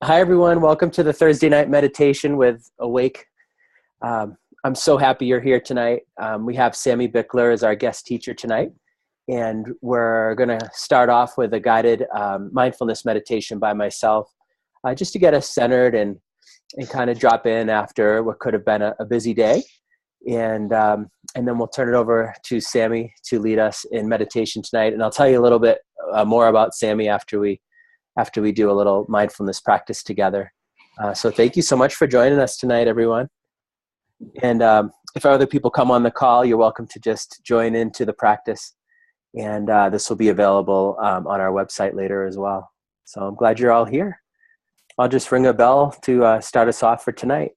Hi, everyone. Welcome to the Thursday night meditation with Awake. I'm so happy you're here tonight. We have Sammie Bickler as our guest teacher tonight, and we're going to start off with a guided mindfulness meditation by myself, just to get us centered and kind of drop in after what could have been a busy day. And then we'll turn it over to Sammie to lead us in meditation tonight. And I'll tell you a little bit more about Sammie after we do a little mindfulness practice together. So thank you so much for joining us tonight, everyone. And if other people come on the call, you're welcome to just join into the practice. And this will be available on our website later as well. So I'm glad you're all here. I'll just ring a bell to start us off for tonight.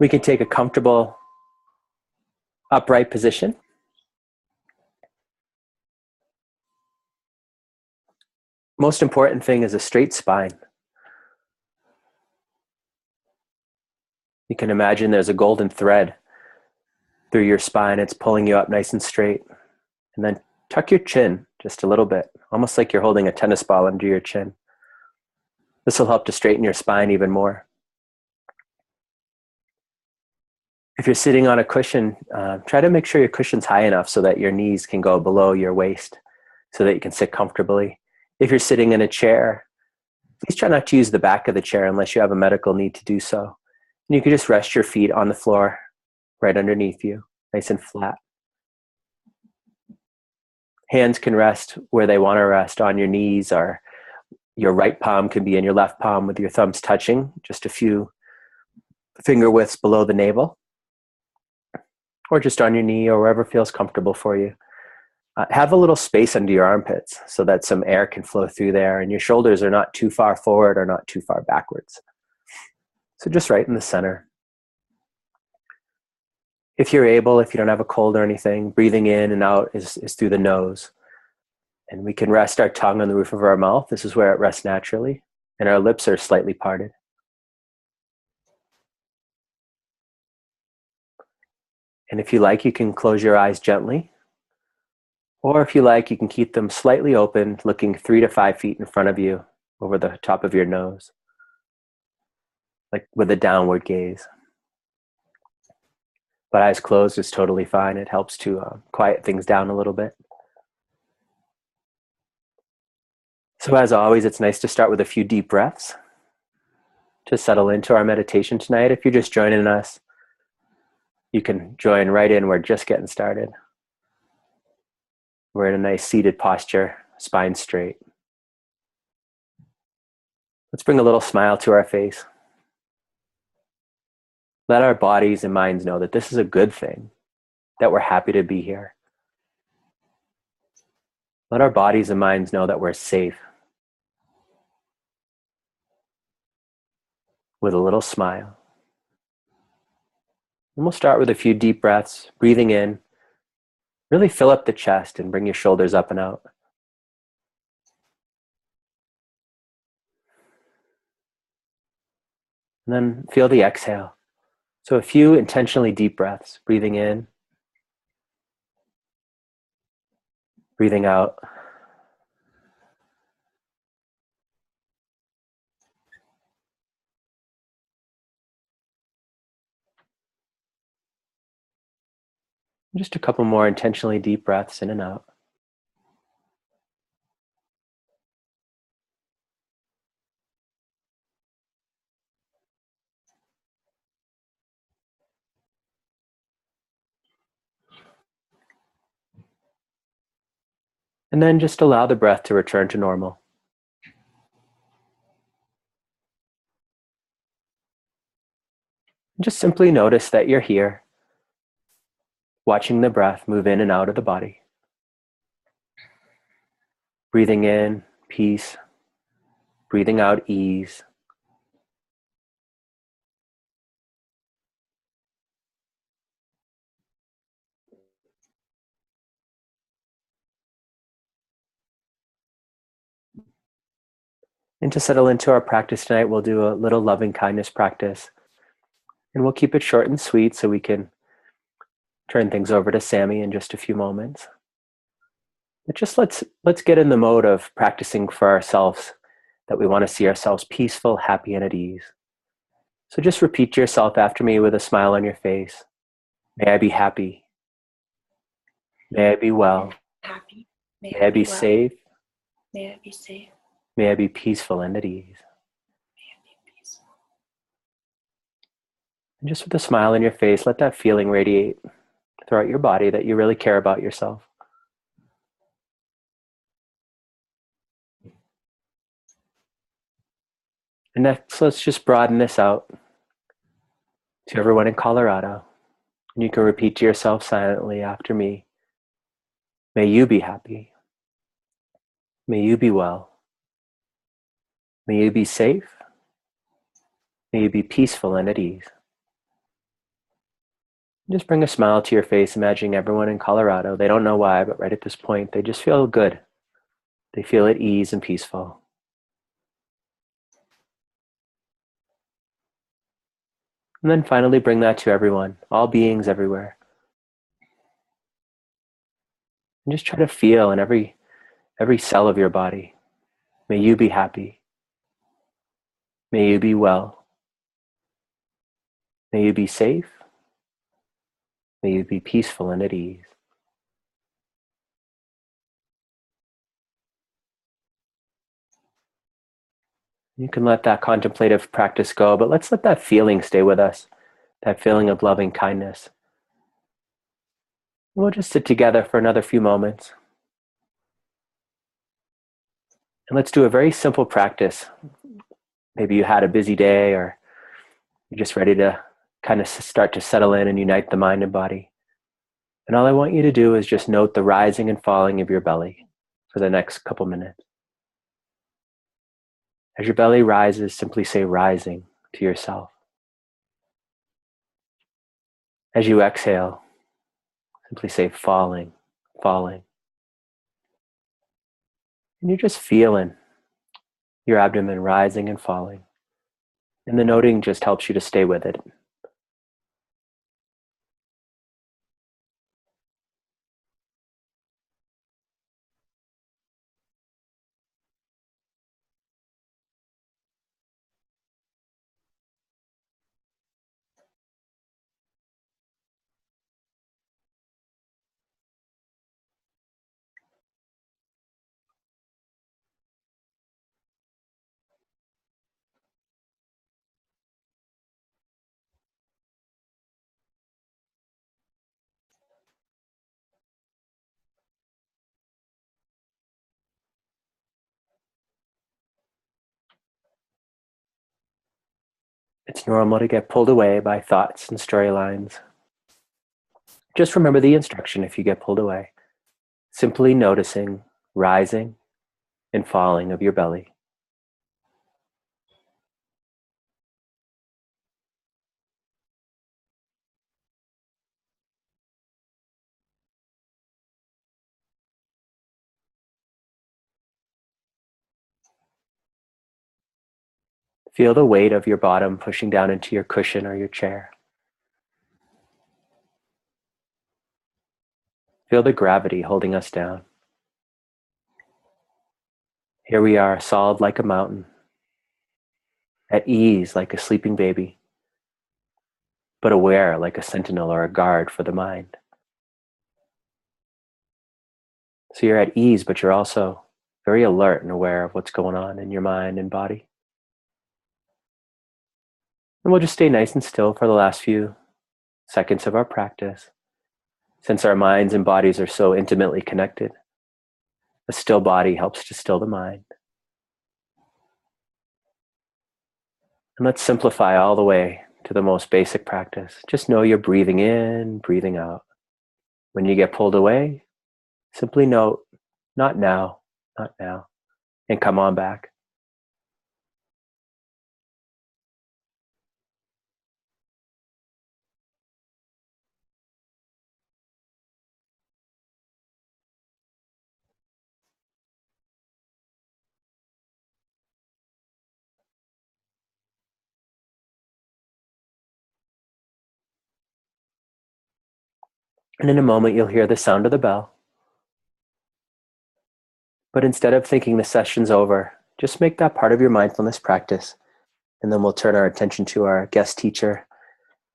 We can take a comfortable upright position. Most important thing is a straight spine. You can imagine there's a golden thread through your spine. It's pulling you up nice and straight. And then tuck your chin just a little bit, almost like you're holding a tennis ball under your chin. This will help to straighten your spine even more. If you're sitting on a cushion, try to make sure your cushion's high enough so that your knees can go below your waist so that you can sit comfortably. If you're sitting in a chair, please try not to use the back of the chair unless you have a medical need to do so. And you can just rest your feet on the floor right underneath you, nice and flat. Hands can rest where they want to rest, on your knees, or your right palm can be in your left palm with your thumbs touching, just a few finger widths below the navel, or just on your knee or wherever feels comfortable for you. Have a little space under your armpits so that some air can flow through there and your shoulders are not too far forward or not too far backwards. So just right in the center. If you're able, if you don't have a cold or anything, breathing in and out is through the nose. And we can rest our tongue on the roof of our mouth. This is where it rests naturally. And our lips are slightly parted. And if you like, you can close your eyes gently. Or if you like, you can keep them slightly open, looking 3 to 5 feet in front of you over the top of your nose, like with a downward gaze. But eyes closed is totally fine. It helps to quiet things down a little bit. So as always, it's nice to start with a few deep breaths to settle into our meditation tonight. If you're just joining us, you can join right in. We're just getting started. We're in a nice seated posture, spine straight. Let's bring a little smile to our face. Let our bodies and minds know that this is a good thing, that we're happy to be here. Let our bodies and minds know that we're safe. With a little smile. And we'll start with a few deep breaths, breathing in. Really fill up the chest and bring your shoulders up and out. And then feel the exhale. So a few intentionally deep breaths, breathing in, breathing out. Just a couple more intentionally deep breaths in and out. And then just allow the breath to return to normal. Just simply notice that you're here, watching the breath move in and out of the body. Breathing in, peace. Breathing out, ease. And to settle into our practice tonight, we'll do a little loving kindness practice. And we'll keep it short and sweet so we can turn things over to Sammie in just a few moments. But just let's get in the mode of practicing for ourselves that we want to see ourselves peaceful, happy, and at ease. So just repeat to yourself after me with a smile on your face. May I be happy. May I be well. Happy. May I be safe. May I be safe. May I be peaceful and at ease. May I be peaceful. And just with a smile on your face, let that feeling radiate throughout your body that you really care about yourself. And next, let's just broaden this out to everyone in Colorado. And you can repeat to yourself silently after me. May you be happy. May you be well. May you be safe. May you be peaceful and at ease. Just bring a smile to your face, imagining everyone in Colorado. They don't know why, but right at this point, they just feel good. They feel at ease and peaceful. And then finally bring that to everyone, all beings everywhere. And just try to feel in every cell of your body. May you be happy. May you be well. May you be safe. May you be peaceful and at ease. You can let that contemplative practice go, but let's let that feeling stay with us, that feeling of loving kindness. We'll just sit together for another few moments. And let's do a very simple practice. Maybe you had a busy day or you're just ready to kind of start to settle in and unite the mind and body. And all I want you to do is just note the rising and falling of your belly for the next couple minutes. As your belly rises, simply say rising to yourself. As you exhale, simply say falling, falling. And you're just feeling your abdomen rising and falling. And the noting just helps you to stay with it. It's normal to get pulled away by thoughts and storylines. Just remember the instruction if you get pulled away. Simply noticing rising and falling of your belly. Feel the weight of your bottom pushing down into your cushion or your chair. Feel the gravity holding us down. Here we are, solid like a mountain, at ease like a sleeping baby, but aware like a sentinel or a guard for the mind. So you're at ease, but you're also very alert and aware of what's going on in your mind and body. And we'll just stay nice and still for the last few seconds of our practice. Since our minds and bodies are so intimately connected, a still body helps to still the mind. And let's simplify all the way to the most basic practice. Just know you're breathing in, breathing out. When you get pulled away, simply note, not now, not now, and come on back. And in a moment, you'll hear the sound of the bell. But instead of thinking the session's over, just make that part of your mindfulness practice. And then we'll turn our attention to our guest teacher,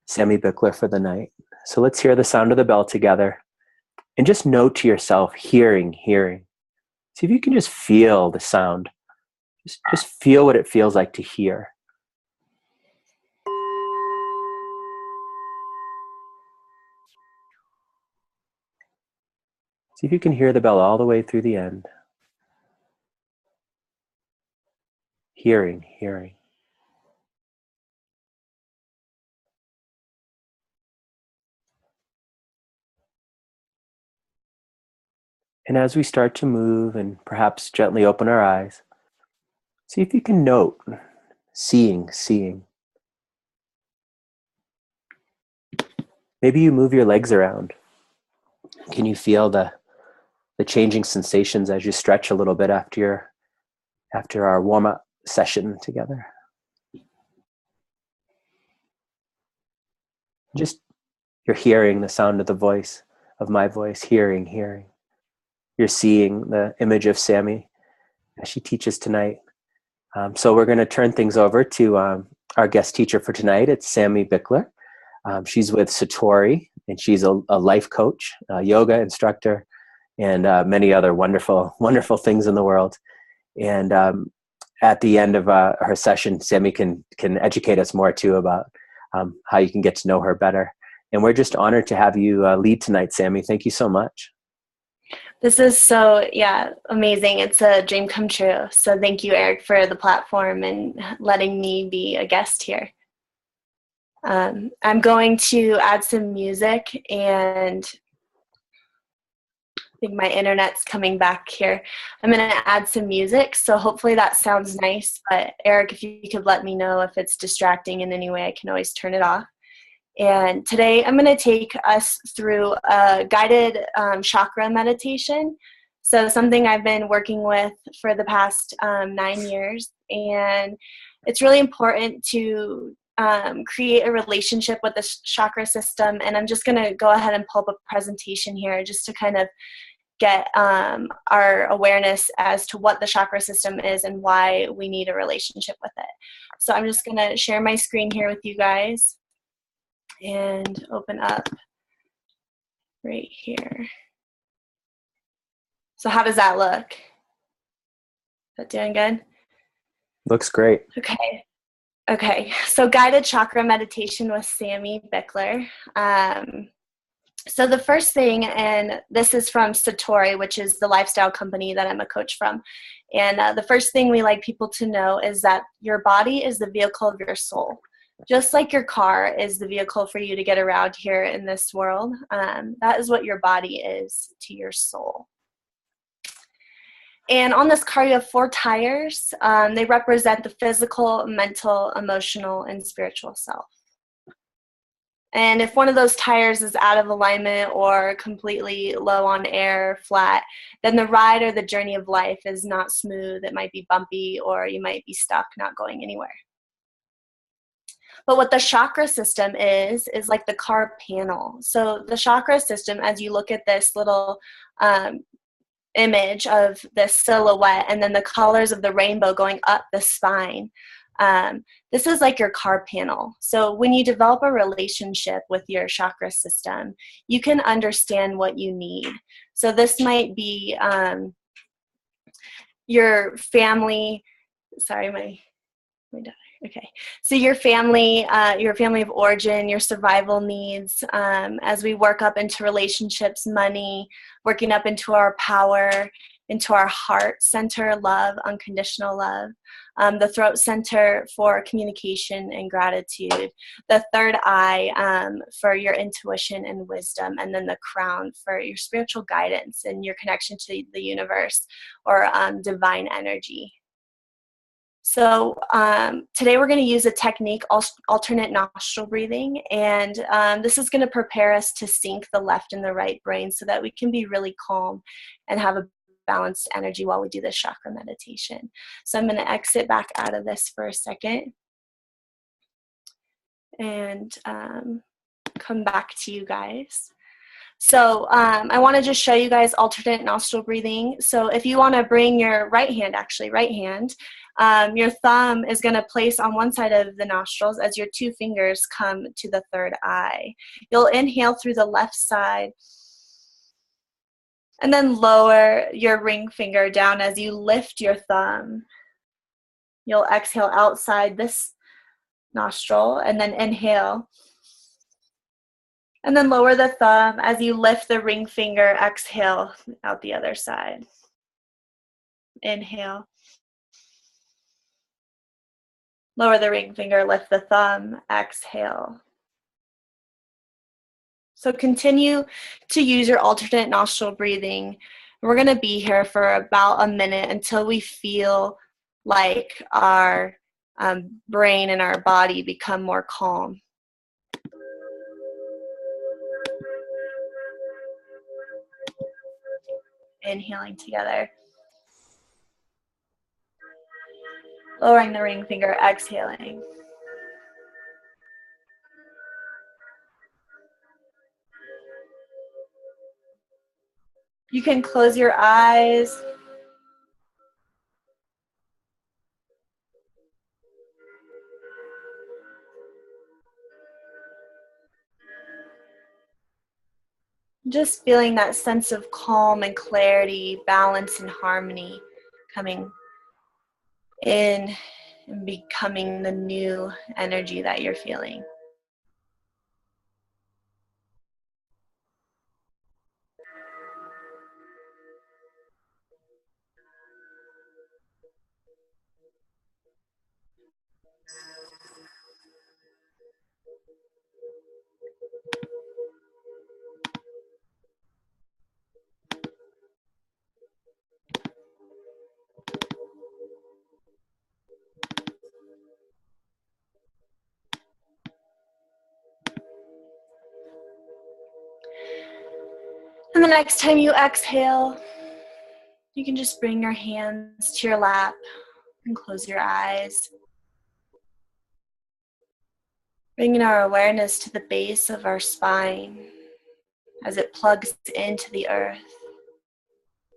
Sammie Bickler, for the night. So let's hear the sound of the bell together. And just note to yourself, hearing. See if you can just feel the sound. Just feel what it feels like to hear. See if you can hear the bell all the way through the end. Hearing. And as we start to move and perhaps gently open our eyes, see if you can note, seeing. Maybe you move your legs around. Can you feel the changing sensations as you stretch a little bit after our warm-up session together? Just you're hearing the sound of the voice, of my voice, hearing. You're seeing the image of Sammie as she teaches tonight. So we're going to turn things over to our guest teacher for tonight. It's Sammie Bickler. She's with Satori, and she's a life coach, a yoga instructor, and many other wonderful things in the world. And at the end of her session, Sammie can educate us more too about how you can get to know her better. And we're just honored to have you lead tonight, Sammie. Thank you so much. This is so, amazing. It's a dream come true. So thank you, Eric, for the platform and letting me be a guest here. I'm going to add some music, and I think my internet's coming back here. I'm going to add some music, so hopefully that sounds nice. But Eric, if you could let me know if it's distracting in any way, I can always turn it off. And today I'm going to take us through a guided chakra meditation. So something I've been working with for the past 9 years. And it's really important to create a relationship with the chakra system. And I'm just going to go ahead and pull up a presentation here just to kind of get our awareness as to what the chakra system is and why we need a relationship with it. So I'm just going to share my screen here with you guys and open up right here. So how does that look? Is that doing good? Looks great. Okay. So guided chakra meditation with Sammie Bickler. So the first thing, and this is from Satori, which is the lifestyle company that I'm a coach from. And the first thing we like people to know is that your body is the vehicle of your soul. Just like your car is the vehicle for you to get around here in this world, that is what your body is to your soul. And on this car, you have 4 tires. They represent the physical, mental, emotional, and spiritual self. And if one of those tires is out of alignment or completely low on air, flat, then the ride or the journey of life is not smooth. It might be bumpy, or you might be stuck, not going anywhere. But what the chakra system is like the car panel. So the chakra system, as you look at this little image of this silhouette and then the colors of the rainbow going up the spine, this is like your car panel. So when you develop a relationship with your chakra system, you can understand what you need. So this might be your family. Sorry, my dad. Okay, so your family of origin, your survival needs, as we work up into relationships, money, working up into our power, into our heart center, love, unconditional love, the throat center for communication and gratitude, the third eye for your intuition and wisdom, and then the crown for your spiritual guidance and your connection to the universe or divine energy. So today we're going to use a technique, alternate nostril breathing, and this is going to prepare us to sync the left and the right brain so that we can be really calm and have a balanced energy while we do this chakra meditation. So I'm going to exit back out of this for a second and come back to you guys. So I want to just show you guys alternate nostril breathing. So if you want to bring your right hand, your thumb is going to place on one side of the nostrils as your two fingers come to the third eye. You'll inhale through the left side and then lower your ring finger down as you lift your thumb. You'll exhale outside this nostril and then inhale. And then lower the thumb as you lift the ring finger, exhale out the other side. Inhale. Lower the ring finger, lift the thumb, exhale. So continue to use your alternate nostril breathing. We're going to be here for about a minute until we feel like our brain and our body become more calm. Inhaling together. Lowering the ring finger, exhaling. You can close your eyes. Just feeling that sense of calm and clarity, balance and harmony coming in and becoming the new energy that you're feeling. And the next time you exhale, you can just bring your hands to your lap and close your eyes. Bringing our awareness to the base of our spine as it plugs into the earth.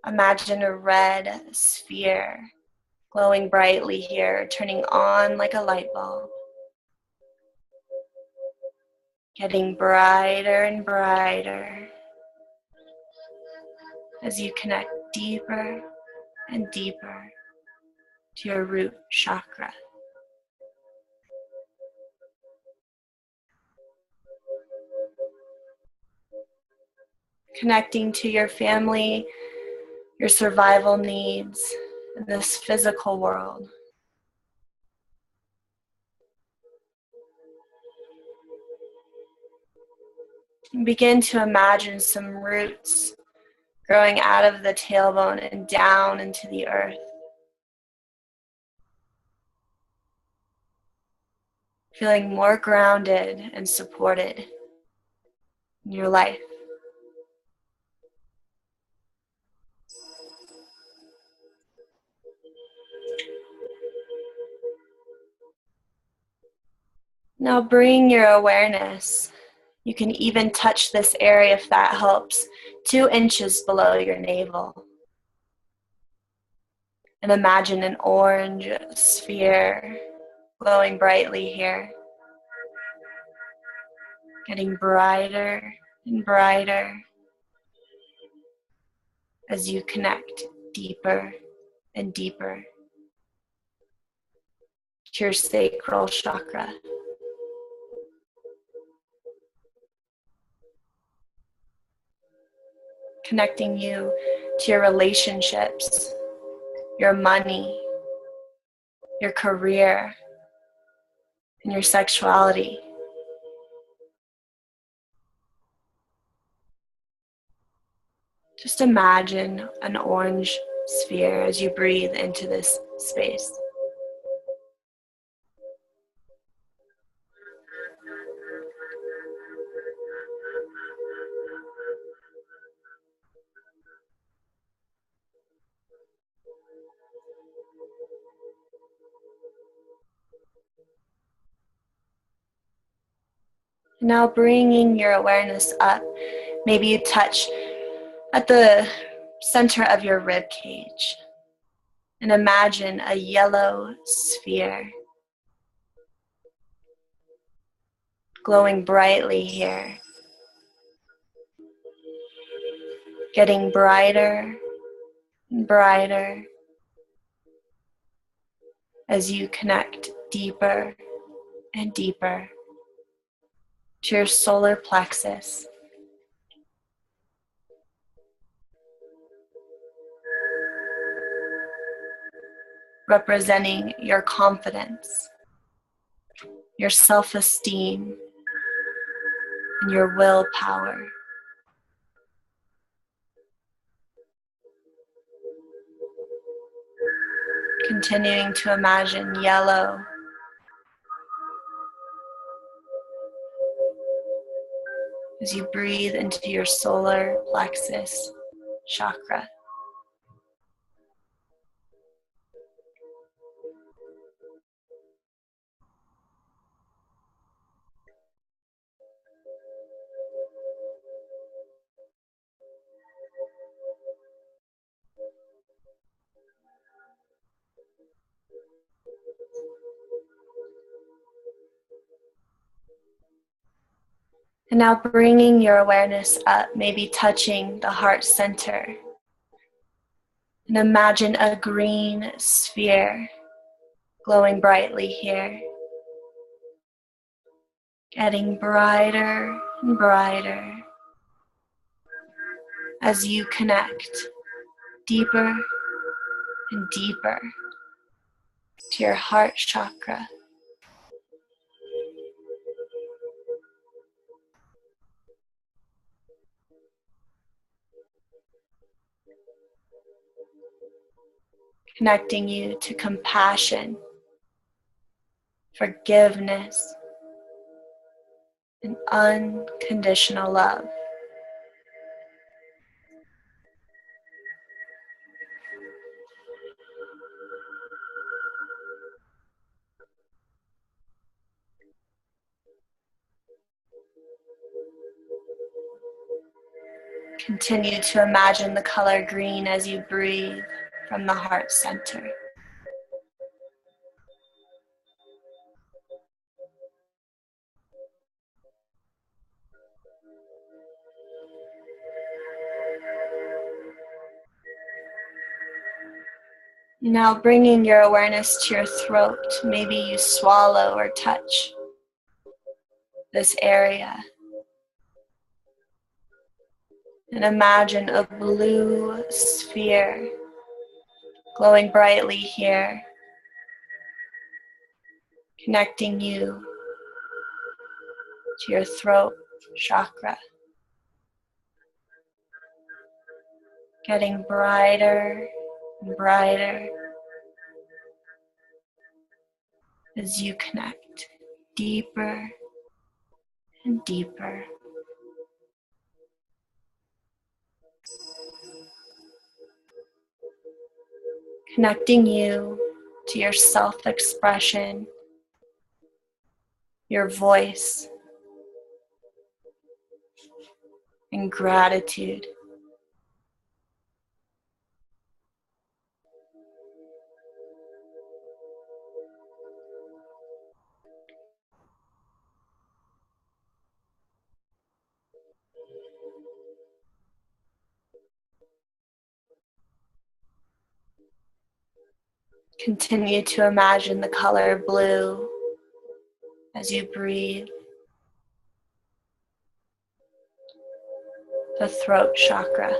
Imagine a red sphere glowing brightly here, turning on like a light bulb. Getting brighter and brighter as you connect deeper and deeper to your root chakra. Connecting to your family, your survival needs in this physical world. And begin to imagine some roots growing out of the tailbone and down into the earth. Feeling more grounded and supported in your life. Now bring your awareness. You can even touch this area if that helps, 2 inches below your navel. And imagine an orange sphere glowing brightly here. Getting brighter and brighter as you connect deeper and deeper to your sacral chakra. Connecting you to your relationships, your money, your career, and your sexuality. Just imagine an orange sphere as you breathe into this space. Now bringing your awareness up Maybe you touch at the center of your rib cage and imagine a yellow sphere glowing brightly here, getting brighter and brighter as you connect deeper and deeper to your solar plexus. Representing your confidence, your self-esteem, and your willpower. Continuing to imagine yellow as you breathe into your solar plexus chakra. And now bringing your awareness up, maybe touching the heart center. And imagine a green sphere glowing brightly here. Getting brighter and brighter as you connect deeper and deeper to your heart chakra. Connecting you to compassion, forgiveness, and unconditional love. Continue to imagine the color green as you breathe from the heart center. Now bringing your awareness to your throat, maybe you swallow or touch this area. And imagine a blue sphere glowing brightly here, connecting you to your throat chakra. Getting brighter and brighter as you connect deeper and deeper. Connecting you to your self-expression, your voice, and gratitude. Continue to imagine the color blue as you breathe. The throat chakra.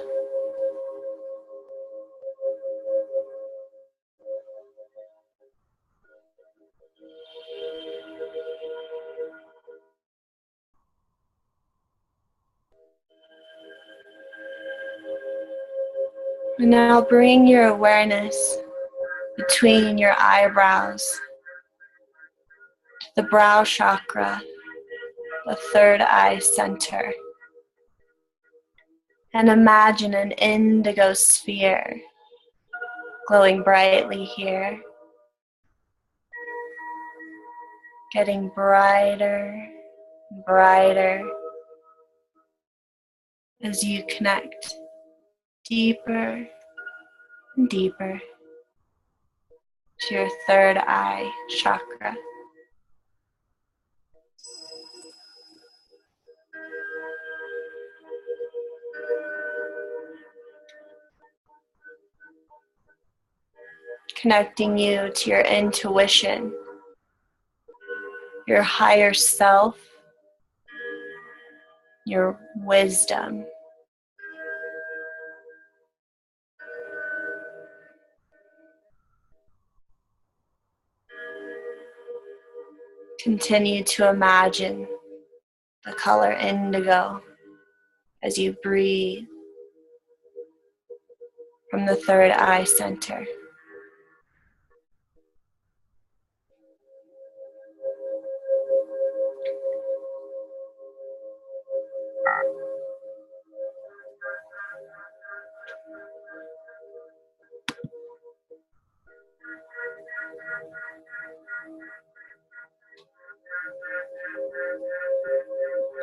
And now bring your awareness between your eyebrows, the brow chakra, the third eye center. And imagine an indigo sphere glowing brightly here, getting brighter and brighter as you connect deeper and deeper to your third eye chakra. Connecting you to your intuition, your higher self, your wisdom. Continue to imagine the color indigo as you breathe from the third eye center.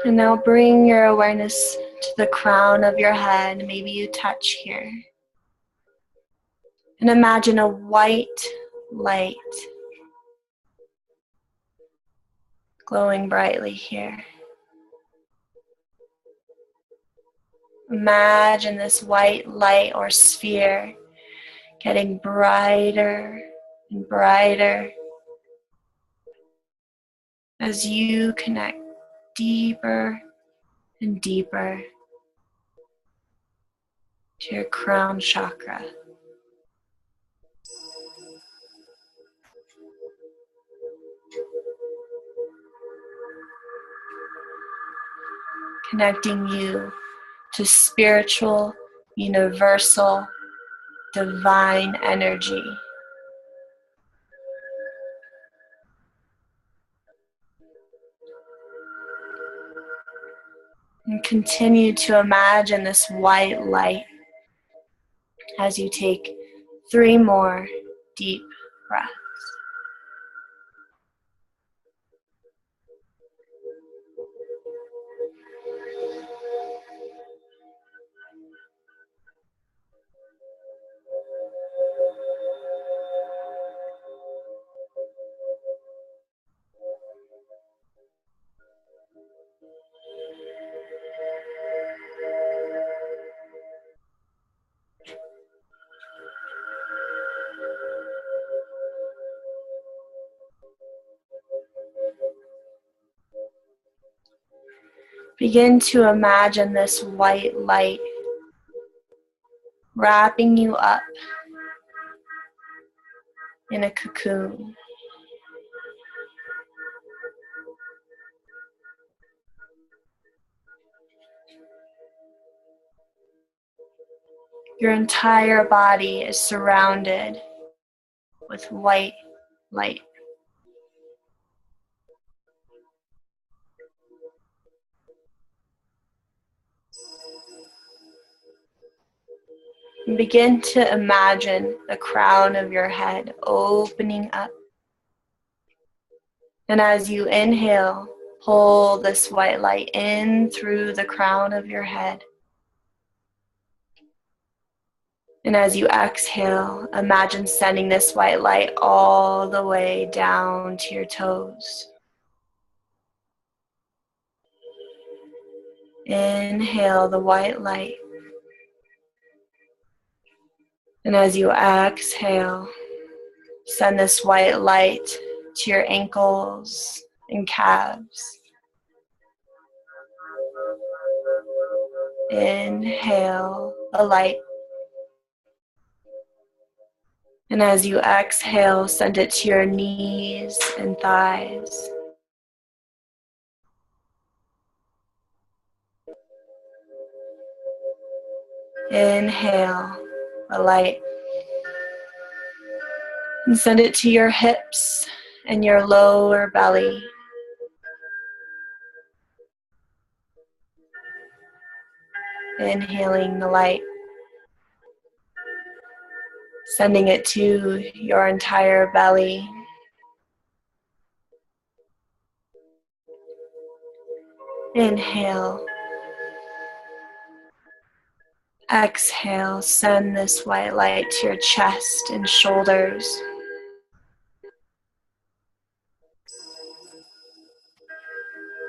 And now bring your awareness to the crown of your head. Maybe you touch here. And imagine a white light glowing brightly here. Imagine this white light or sphere getting brighter and brighter as you connect deeper and deeper to your crown chakra. Connecting you to spiritual, universal, divine energy. And continue to imagine this white light as you take 3 more deep breaths. Begin to imagine this white light wrapping you up in a cocoon. Your entire body is surrounded with white light. And begin to imagine the crown of your head opening up. And as you inhale, pull this white light in through the crown of your head. And as you exhale, imagine sending this white light all the way down to your toes. Inhale the white light. And as you exhale, send this white light to your ankles and calves. Inhale the light. And as you exhale, send it to your knees and thighs. Inhale the light. And send it to your hips and your lower belly. Inhaling the light. Sending it to your entire belly. Inhale. Exhale, send this white light to your chest and shoulders.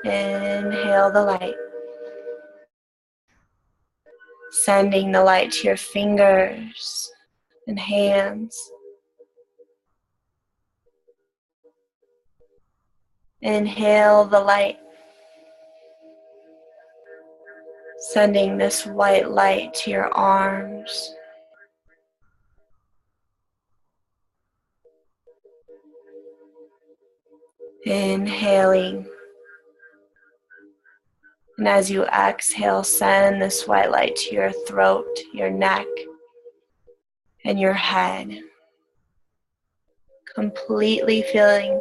Inhale the light, sending the light to your fingers and hands. Inhale the light, sending this white light to your arms. Inhaling. And as you exhale, send this white light to your throat, your neck, and your head. Completely filling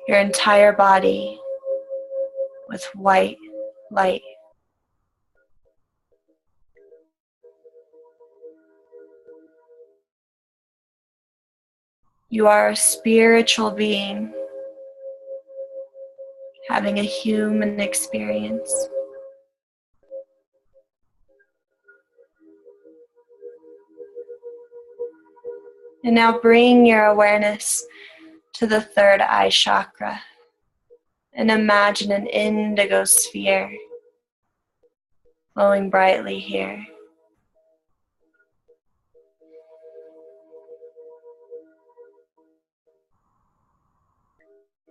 your entire body with white light. You are a spiritual being having a human experience. And now bring your awareness to the third eye chakra and imagine an indigo sphere glowing brightly here.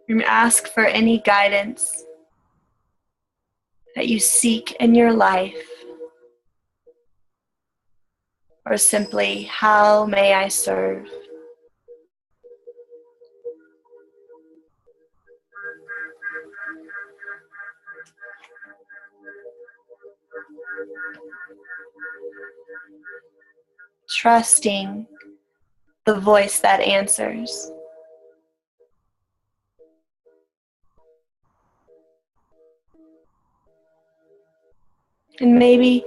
And ask for any guidance that you seek in your life, or simply, how may I serve? Trusting the voice that answers. And maybe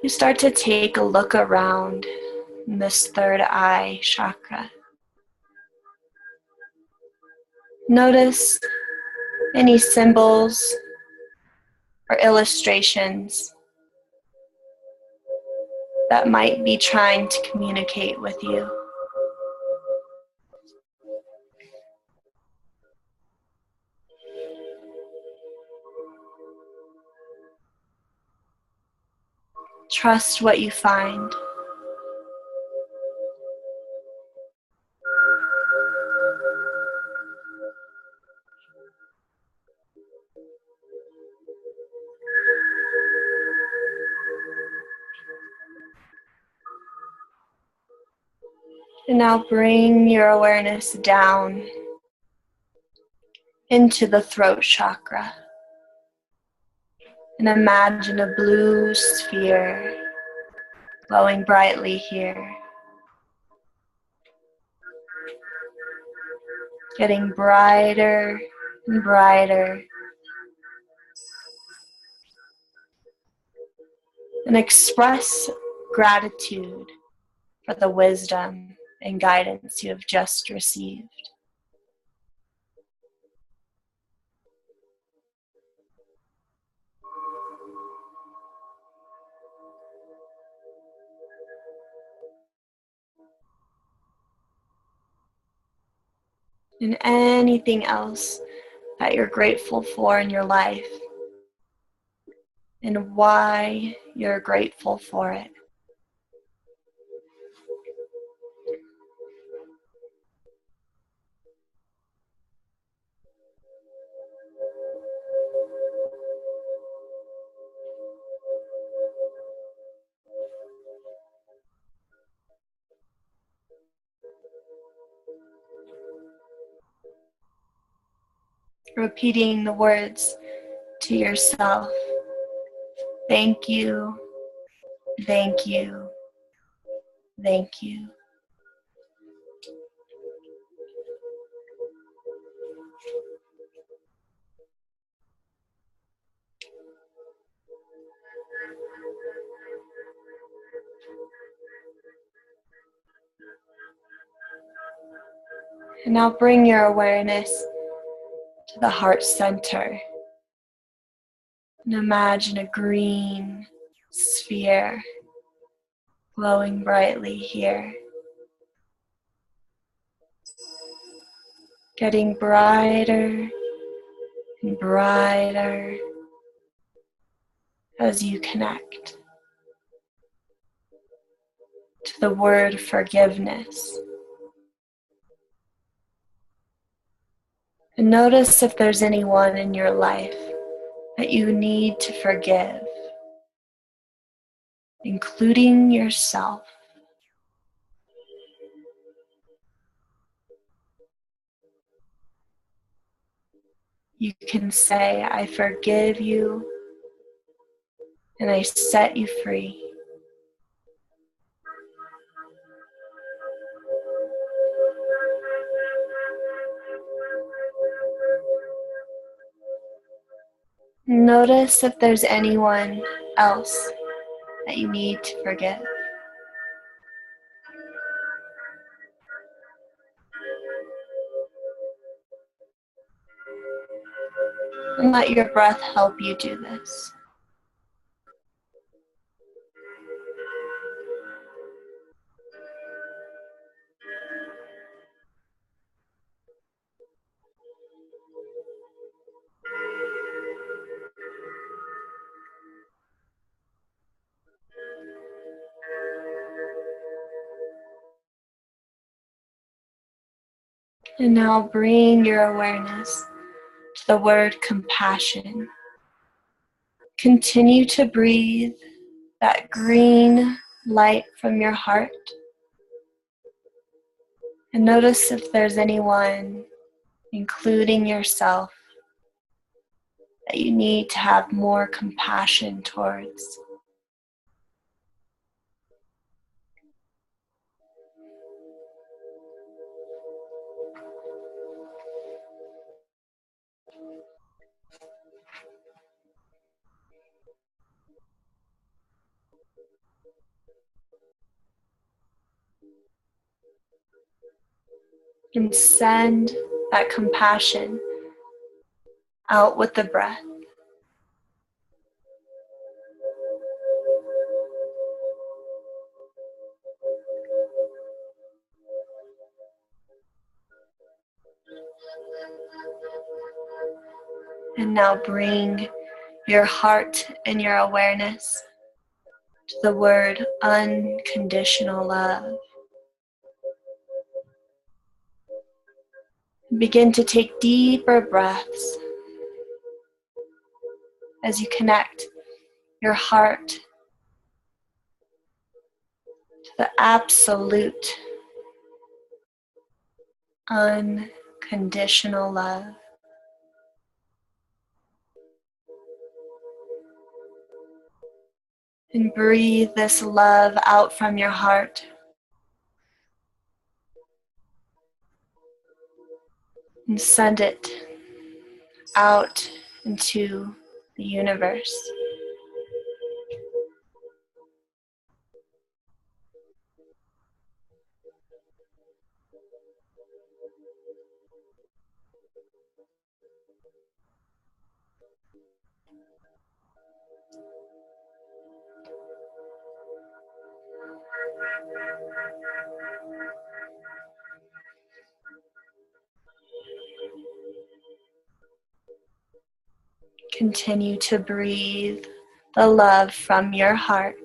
you start to take a look around in this third eye chakra. Notice any symbols or illustrations that might be trying to communicate with you. Trust what you find. And now bring your awareness down into the throat chakra. And imagine a blue sphere glowing brightly here. Getting brighter and brighter. And express gratitude for the wisdom and guidance you have just received. And anything else that you're grateful for in your life, and why you're grateful for it. Repeating the words to yourself. Thank you, thank you, thank you. And now bring your awareness to the heart center. And imagine a green sphere glowing brightly here, getting brighter and brighter as you connect to the word forgiveness. And notice if there's anyone in your life that you need to forgive, including yourself. You can say, I forgive you and I set you free. Notice if there's anyone else that you need to forgive. And let your breath help you do this. And now bring your awareness to the word compassion. Continue to breathe that green light from your heart. And notice if there's anyone, including yourself, that you need to have more compassion towards. And send that compassion out with the breath. And now bring your heart and your awareness to the word unconditional love. Begin to take deeper breaths as you connect your heart to the absolute unconditional love. And breathe this love out from your heart. And send it out into the universe. Continue to breathe the love from your heart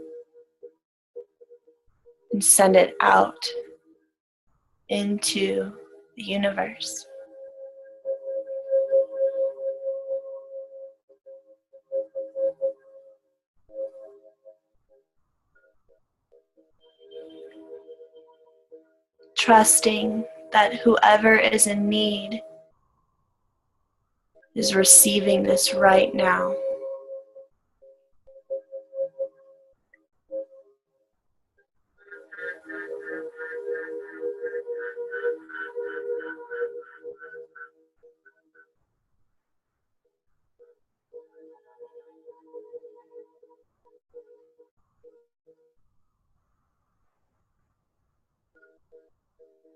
and send it out into the universe. Trusting that whoever is in need is receiving this right now.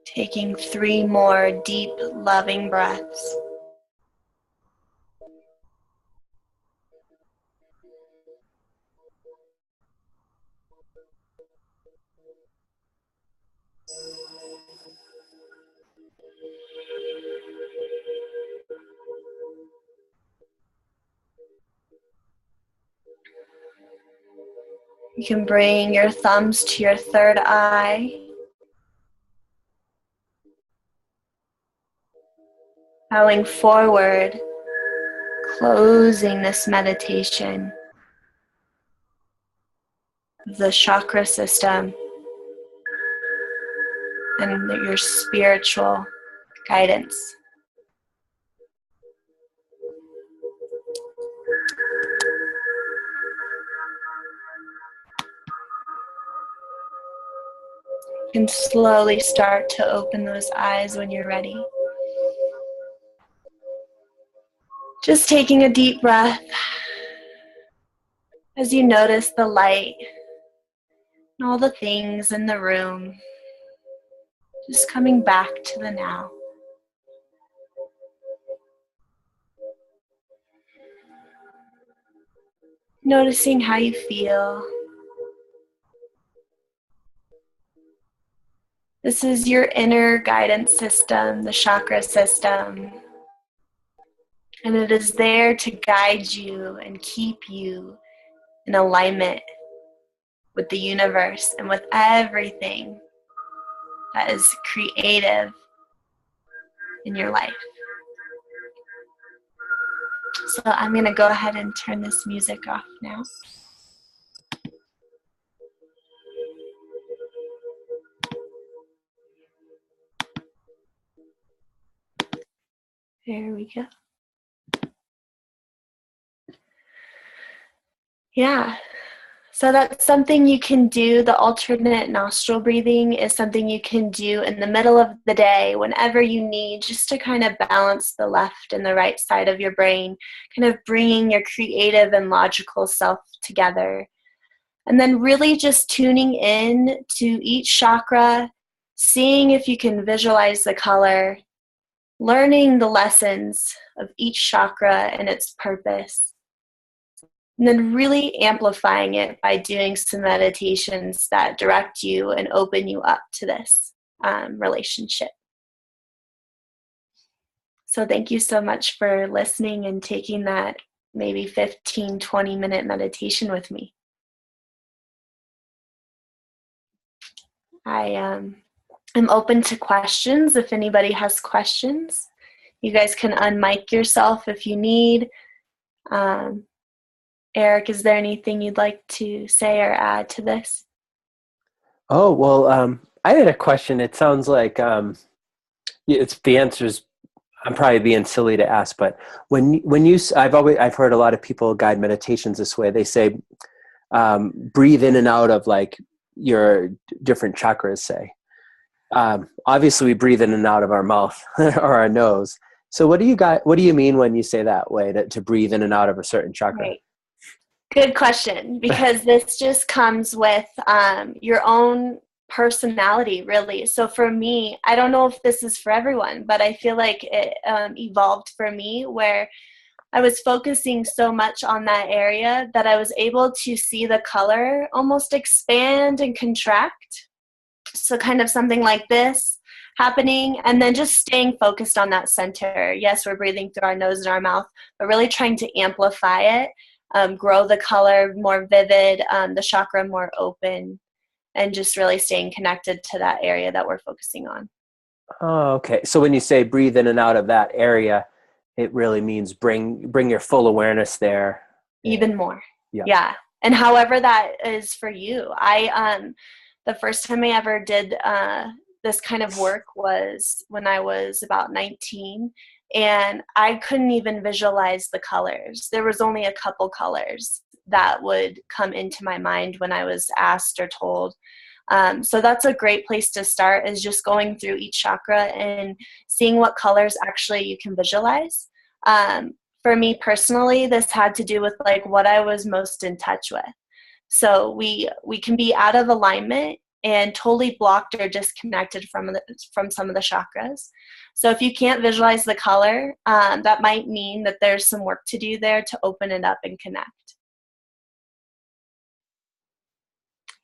Taking 3 more deep, loving breaths. You can bring your thumbs to your third eye. Bowing forward, closing this meditation, the chakra system, and your spiritual guidance. You can slowly start to open those eyes when you're ready. Just taking a deep breath as you notice the light and all the things in the room. Just coming back to the now. Noticing how you feel. This is your inner guidance system, the chakra system. And it is there to guide you and keep you in alignment with the universe and with everything that is creative in your life. So I'm going to go ahead and turn this music off now. There we go. Yeah. So that's something you can do. The alternate nostril breathing is something you can do in the middle of the day whenever you need, just to kind of balance the left and the right side of your brain, kind of bringing your creative and logical self together. And then really just tuning in to each chakra, seeing if you can visualize the color, learning the lessons of each chakra and its purpose. And then really amplifying it by doing some meditations that direct you and open you up to this relationship. So thank you so much for listening and taking that maybe 15, 20-minute meditation with me. I am open to questions if anybody has questions. You guys can unmic yourself if you need. Eric, is there anything you'd like to say or add to this? Oh, well, I had a question. It sounds like it's the answer's, I'm probably being silly to ask, but I've heard a lot of people guide meditations this way. They say, breathe in and out of like your different chakras, say. Obviously we breathe in and out of our mouth or our nose. So what do you mean when you say that way, to breathe in and out of a certain chakra? Right. Good question, because this just comes with your own personality, really. So for me, I don't know if this is for everyone, but I feel like it evolved for me where I was focusing so much on that area that I was able to see the color almost expand and contract. So kind of something like this happening, and then just staying focused on that center. Yes, we're breathing through our nose and our mouth, but really trying to amplify it. Grow the color more vivid, the chakra more open, and just really staying connected to that area that we're focusing on. Oh, okay. So when you say breathe in and out of that area, it really means bring your full awareness there. Even more. Yeah. Yeah. And however that is for you. The first time I ever did this kind of work was when I was about 19. And I couldn't even visualize the colors. There was only a couple colors that would come into my mind when I was asked or told. So that's a great place to start, is just going through each chakra and seeing what colors actually you can visualize. For me personally, this had to do with like what I was most in touch with. So we can be out of alignment and totally blocked or disconnected from some of the chakras. So if you can't visualize the color, that might mean that there's some work to do there to open it up and connect.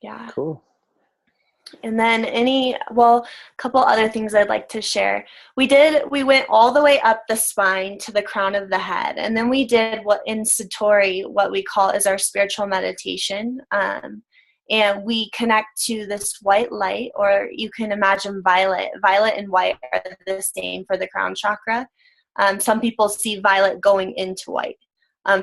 Yeah. Cool. And then a couple other things I'd like to share. We went all the way up the spine to the crown of the head. And then we did what in Satori, what we call is our spiritual meditation. And we connect to this white light, or you can imagine violet. Violet and white are the same for the crown chakra. Some people see violet going into white.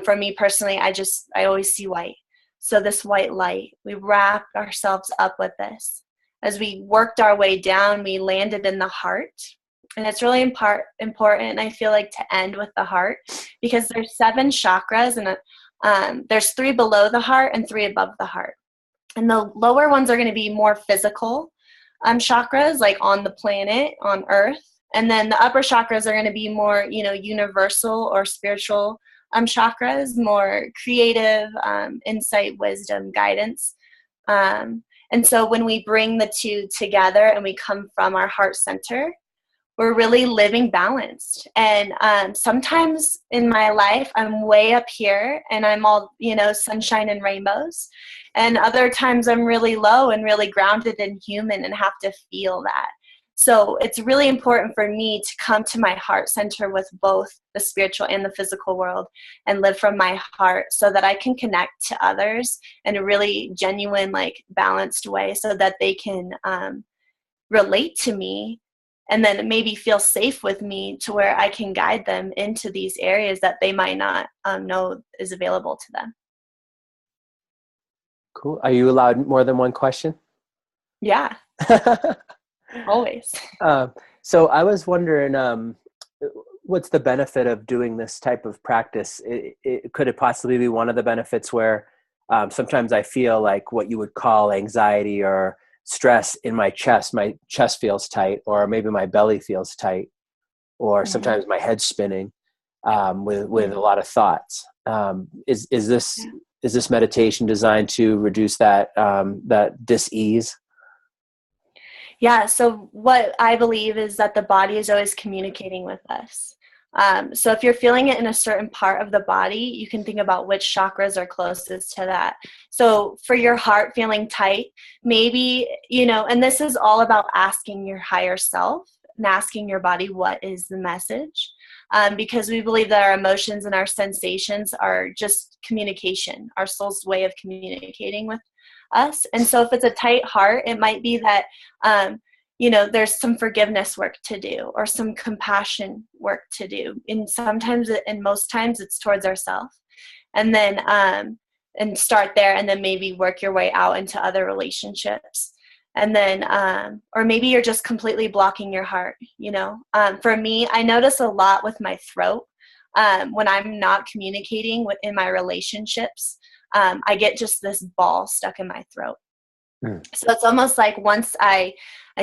For me personally, I always see white. So this white light, we wrapped ourselves up with this. As we worked our way down, we landed in the heart. And it's really important, I feel like, to end with the heart, because there's 7 chakras, and there's 3 below the heart and 3 above the heart. And the lower ones are going to be more physical chakras, like on the planet, on Earth. And then the upper chakras are going to be more, universal or spiritual chakras, more creative, insight, wisdom, guidance. And so when we bring the 2 together and we come from our heart center, we're really living balanced. And sometimes in my life, I'm way up here and I'm all, sunshine and rainbows. And other times I'm really low and really grounded and human and have to feel that. So it's really important for me to come to my heart center with both the spiritual and the physical world and live from my heart, so that I can connect to others in a really genuine, balanced way, so that they can relate to me and then maybe feel safe with me, to where I can guide them into these areas that they might not know is available to them. Cool. Are you allowed more than one question? Yeah. Always. So I was wondering, what's the benefit of doing this type of practice? Could it possibly be one of the benefits where sometimes I feel like what you would call anxiety or stress in my chest feels tight, or maybe my belly feels tight, or sometimes my head's spinning with a lot of thoughts. Is this meditation designed to reduce that dis-ease? Yeah, so what I believe is that the body is always communicating with us. So if you're feeling it in a certain part of the body, you can think about which chakras are closest to that. So for your heart feeling tight, maybe, and this is all about asking your higher self and asking your body what is the message. Because we believe that our emotions and our sensations are just communication, our soul's way of communicating with us. And so if it's a tight heart, it might be that there's some forgiveness work to do, or some compassion work to do, and most times it's towards ourselves. And then and start there, and then maybe work your way out into other relationships. And then or maybe you're just completely blocking your heart. For me, I notice a lot with my throat when I'm not communicating in my relationships. I get just this ball stuck in my throat. So it's almost like once I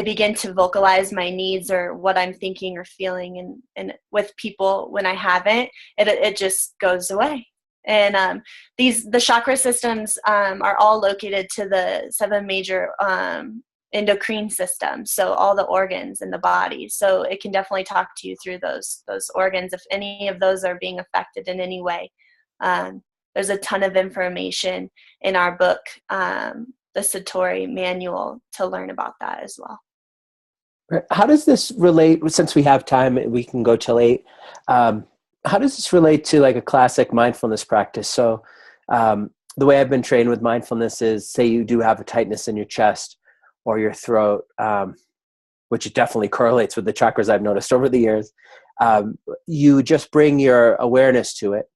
begin to vocalize my needs or what I'm thinking or feeling and with people, when I haven't, it just goes away. And the chakra systems are all located to the 7 major endocrine systems, so all the organs in the body. So it can definitely talk to you through those organs if any of those are being affected in any way. There's a ton of information in our book, the Satori manual, to learn about that as well. How does this relate, since we have time, we can go till 8, how does this relate to like a classic mindfulness practice? So the way I've been trained with mindfulness is, say you do have a tightness in your chest or your throat, which definitely correlates with the chakras I've noticed over the years. You just bring your awareness to it,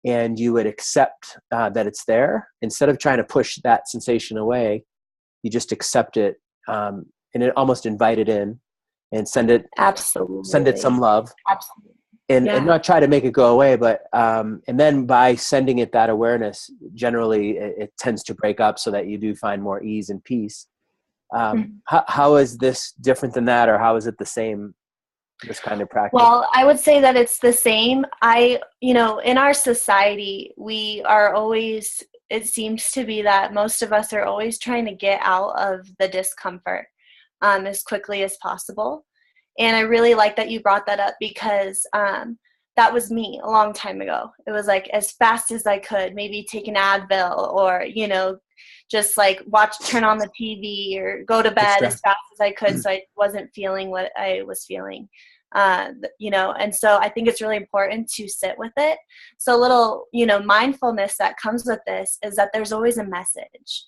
and you would accept that it's there. Instead of trying to push that sensation away, you just accept it, and it almost invite it in, and send it some love. Absolutely. And not try to make it go away, but and then by sending it that awareness, generally it tends to break up, so that you do find more ease and peace. How is this different than that, or how is it the same, this kind of practice? Well, I would say that it's the same. In our society, we are always, it seems to be that most of us are always trying to get out of the discomfort as quickly as possible. And I really like that you brought that up, because that was me a long time ago. It was like as fast as I could, maybe take an Advil or, you know, just like turn on the TV or go to bed as fast as I could so I wasn't feeling what I was feeling. You know, and so I think it's really important to sit with it. So a little, you know, mindfulness that comes with this is that there's always a message.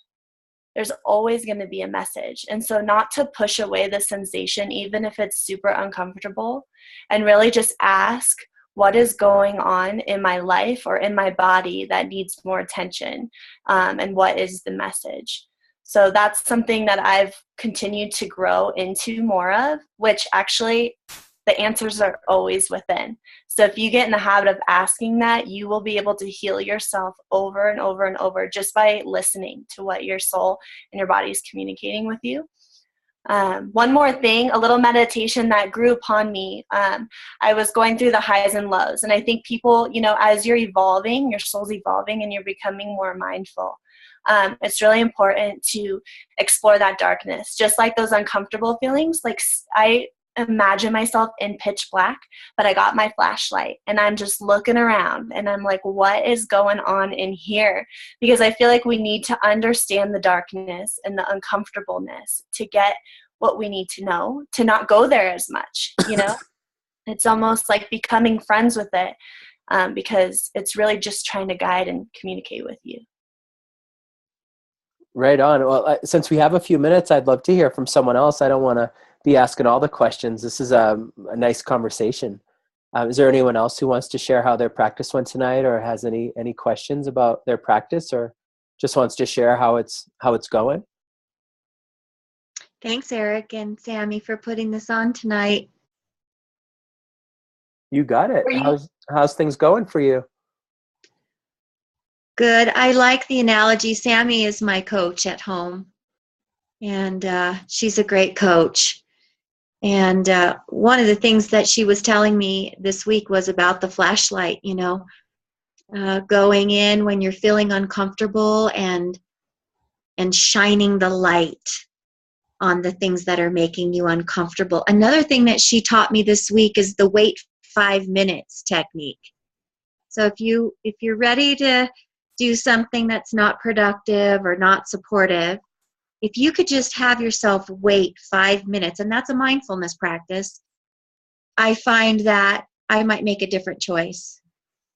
There's always going to be a message. And so not to push away the sensation, even if it's super uncomfortable, and really just ask, what is going on in my life or in my body that needs more attention? And what is the message? So that's something that I've continued to grow into more of, which actually the answers are always within. So if you get in the habit of asking that, you will be able to heal yourself over and over and over just by listening to what your soul and your body is communicating with you. One more thing, a little meditation that grew upon me. I was going through the highs and lows. And I think people, you know, as you're evolving, your soul's evolving and you're becoming more mindful. It's really important to explore that darkness. Just like those uncomfortable feelings, like I imagine myself in pitch black, but I got my flashlight and I'm just looking around and I'm like, what is going on in here? Because I feel like we need to understand the darkness and the uncomfortableness to get what we need to know, to not go there as much, you know? It's almost like becoming friends with it, because it's really just trying to guide and communicate with you. Right on. Well, since we have a few minutes, I'd love to hear from someone else. I don't want to be asking all the questions. This is a nice conversation. Is there anyone else who wants to share how their practice went tonight, or has any questions about their practice, or just wants to share how it's going? Thanks, Eric and Sammie, for putting this on tonight. You got it. How's things going for you? Good. I like the analogy. Sammie is my coach at home, and she's a great coach. And one of the things that she was telling me this week was about the flashlight, you know, going in when you're feeling uncomfortable and shining the light on the things that are making you uncomfortable. Another thing that she taught me this week is the wait 5 minutes technique. So if you're ready to do something that's not productive or not supportive, if you could just have yourself wait 5 minutes, and that's a mindfulness practice, I find that I might make a different choice,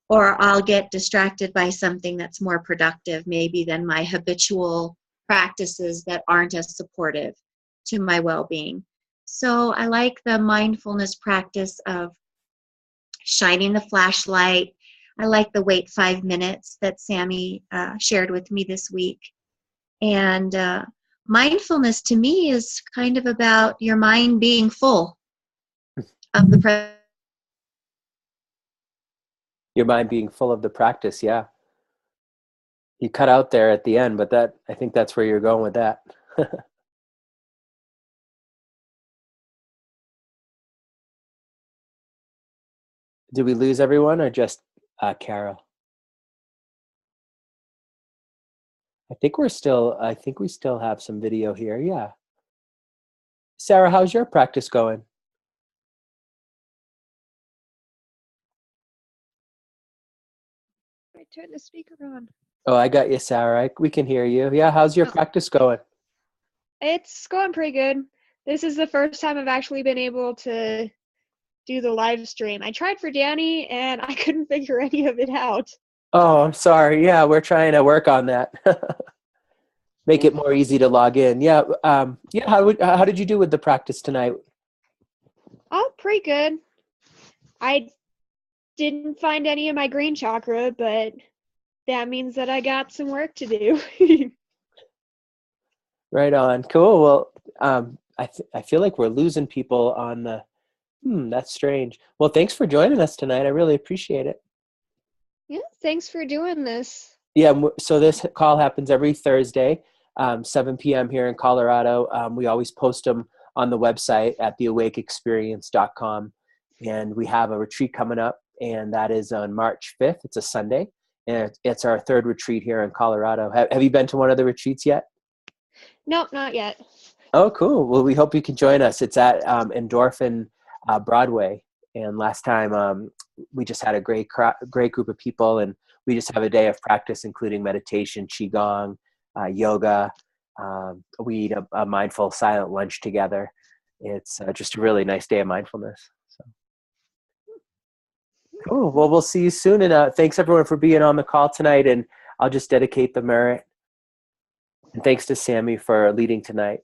or I'll get distracted by something that's more productive maybe than my habitual practices that aren't as supportive to my well-being. So I like the mindfulness practice of shining the flashlight. I like the wait 5 minutes that Sammie shared with me this week. And mindfulness to me is kind of about your mind being full of the present. Your mind being full of the practice, yeah. You cut out there at the end, but I think that's where you're going with that. Did we lose everyone, or just Carol? I think we still have some video here. Yeah. Sarah, how's your practice going? I turned the speaker on. Oh, I got you, Sarah. We can hear you. Yeah, how's your practice going? It's going pretty good. This is the first time I've actually been able to do the live stream. I tried for Danny and I couldn't figure any of it out. Oh, I'm sorry. Yeah, we're trying to work on that. Make it more easy to log in. Yeah. How did you do with the practice tonight? Oh, pretty good. I didn't find any of my green chakra, but that means that I got some work to do. Right on. Cool. Well, I feel like we're losing people on the. That's strange. Well, thanks for joining us tonight. I really appreciate it. Yeah, thanks for doing this. Yeah. So this call happens every Thursday, 7 p.m. here in Colorado. We always post them on the website at theawakeexperience.com. And we have a retreat coming up, and that is on March 5th. It's a Sunday, and it's our third retreat here in Colorado. Have you been to one of the retreats yet? Nope, not yet. Oh, cool. Well, we hope you can join us. It's at Endorphin Broadway, And last time we just had a great group of people, and we just have a day of practice, including meditation, qigong, yoga. We eat a mindful silent lunch together. It's just a really nice day of mindfulness. So cool. Well, we'll see you soon. And thanks everyone for being on the call tonight. And I'll just dedicate the merit. And thanks to Sammie for leading tonight.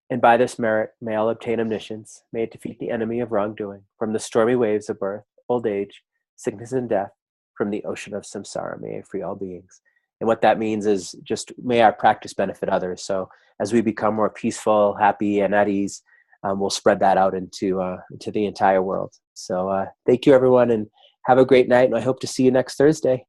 And by this merit, may all obtain omniscience. May it defeat the enemy of wrongdoing from the stormy waves of birth, old age, sickness, and death, from the ocean of samsara. May it free all beings. And what that means is just may our practice benefit others. So as we become more peaceful, happy, and at ease, we'll spread that out into the entire world. So thank you, everyone, and have a great night. And I hope to see you next Thursday.